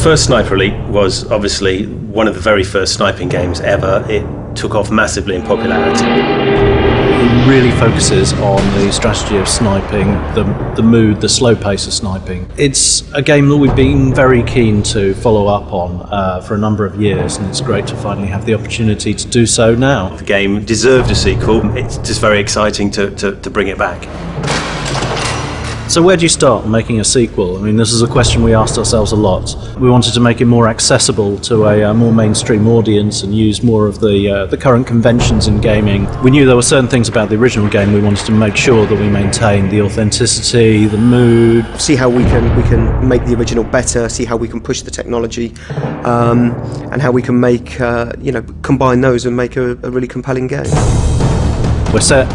first Sniper Elite was obviously one of the very first sniping games ever. It took off massively in popularity. It really focuses on the strategy of sniping, the mood, the slow pace of sniping. It's a game that we've been very keen to follow up on for a number of years, and it's great to finally have the opportunity to do so now. The game deserved a sequel. It's just very exciting to bring it back. So where do you start making a sequel? I mean, this is a question we asked ourselves a lot. We wanted to make it more accessible to a more mainstream audience and use more of the current conventions in gaming. We knew there were certain things about the original game we wanted to make sure that we maintained the authenticity, the mood. See how we can make the original better, see how we can push the technology, and how we can make, combine those and make a really compelling game. We're set,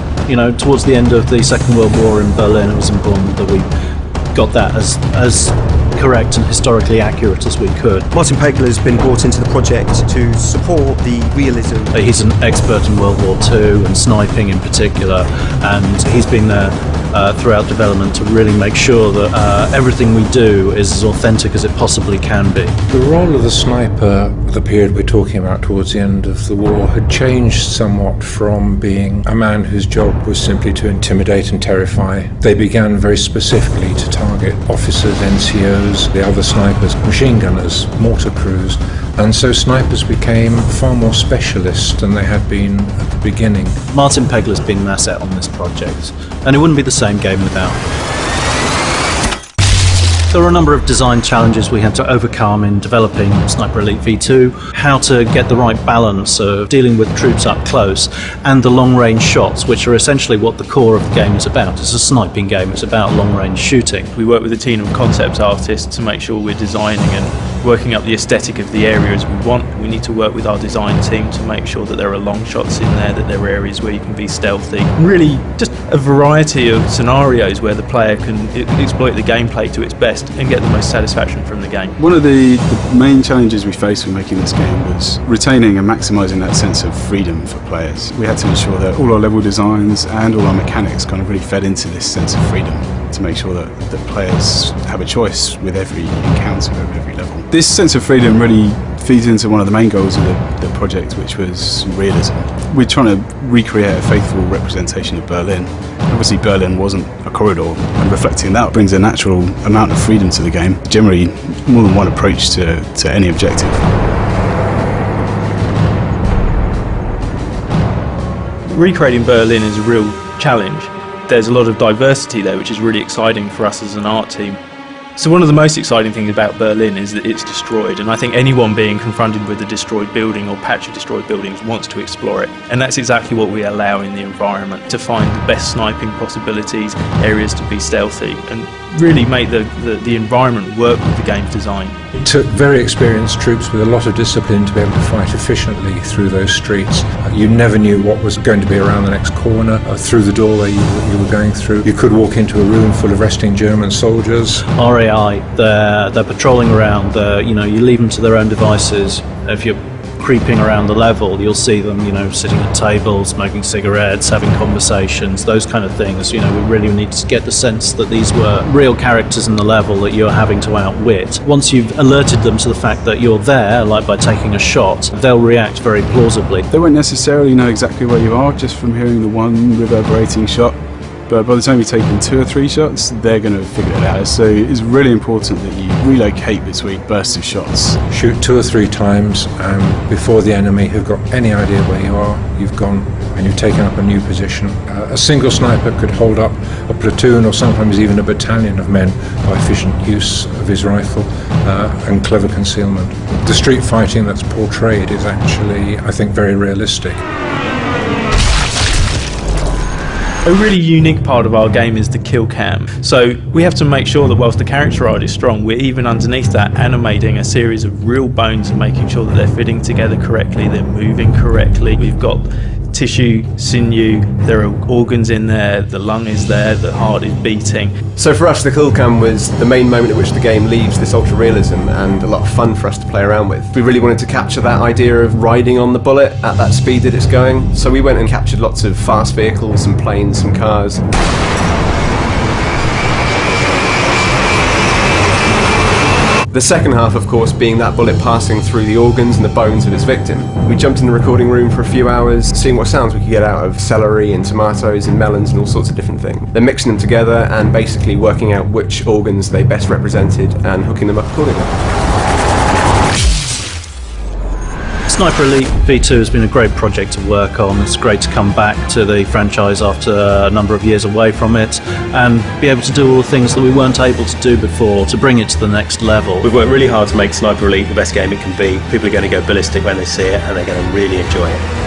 towards the end of the Second World War in Berlin. It was important that we got that as correct and historically accurate as we could. Martin Pegler has been brought into the project to support the realism. He's an expert in World War II and sniping in particular, and he's been there throughout development to really make sure that everything we do is as authentic as it possibly can be. The role of the sniper, the period we're talking about towards the end of the war, had changed somewhat from being a man whose job was simply to intimidate and terrify. They began very specifically to target officers, NCOs, the other snipers, machine gunners, mortar crews, and so snipers became far more specialist than they had been at the beginning. Martin Pegler's been an asset on this project, and it wouldn't be the same game without him. There were a number of design challenges we had to overcome in developing Sniper Elite V2, how to get the right balance of dealing with troops up close and the long-range shots, which are essentially what the core of the game is about. It's a sniping game, it's about long-range shooting. We work with a team of concept artists to make sure we're designing and working up the aesthetic of the areas we want. We need to work with our design team to make sure that there are long shots in there, that there are areas where you can be stealthy. Really just a variety of scenarios where the player can exploit the gameplay to its best and get the most satisfaction from the game. One of the main challenges we faced when making this game was retaining and maximising that sense of freedom for players. We had to ensure that all our level designs and all our mechanics kind of really fed into this sense of freedom to make sure that players have a choice with every encounter of every level. This sense of freedom really feeds into one of the main goals of the project, which was realism. We're trying to recreate a faithful representation of Berlin. Obviously Berlin wasn't a corridor, and reflecting that brings a natural amount of freedom to the game. Generally, more than one approach to any objective. Recreating Berlin is a real challenge. There's a lot of diversity there, which is really exciting for us as an art team. So one of the most exciting things about Berlin is that it's destroyed, and I think anyone being confronted with a destroyed building or patch of destroyed buildings wants to explore it, and that's exactly what we allow in the environment, to find the best sniping possibilities, areas to be stealthy, and really make the environment work with the game's design. It took very experienced troops with a lot of discipline to be able to fight efficiently through those streets. You never knew what was going to be around the next corner, through the doorway you were going through. You could walk into a room full of resting German soldiers. RAI, they're patrolling around, you leave them to their own devices. If you're creeping around the level, you'll see them, sitting at tables, smoking cigarettes, having conversations, those kind of things. We really need to get the sense that these were real characters in the level that you're having to outwit. Once you've alerted them to the fact that you're there, like by taking a shot, they'll react very plausibly. They won't necessarily know exactly where you are just from hearing the one reverberating shot, but by the time you've taken 2 or 3 shots, they're going to figure it out. So it's really important that you relocate between bursts of shots. Shoot 2 or 3 times before the enemy have got any idea where you are. You've gone and you've taken up a new position. A single sniper could hold up a platoon or sometimes even a battalion of men by efficient use of his rifle and clever concealment. The street fighting that's portrayed is actually, I think, very realistic. A really unique part of our game is the kill cam. So we have to make sure that whilst the character art is strong, we're even underneath that animating a series of real bones and making sure that they're fitting together correctly, they're moving correctly. We've got tissue, sinew, there are organs in there, the lung is there, the heart is beating. So for us, the kill cam was the main moment at which the game leaves this ultra realism and a lot of fun for us to play around with. We really wanted to capture that idea of riding on the bullet at that speed that it's going. So we went and captured lots of fast vehicles, some planes, some cars. The second half, of course, being that bullet passing through the organs and the bones of its victim. We jumped in the recording room for a few hours, seeing what sounds we could get out of celery and tomatoes and melons and all sorts of different things. Then mixing them together and basically working out which organs they best represented and hooking them up accordingly. Sniper Elite V2 has been a great project to work on. It's great to come back to the franchise after a number of years away from it and be able to do all the things that we weren't able to do before, to bring it to the next level. We've worked really hard to make Sniper Elite the best game it can be. People are going to go ballistic when they see it, and they're going to really enjoy it.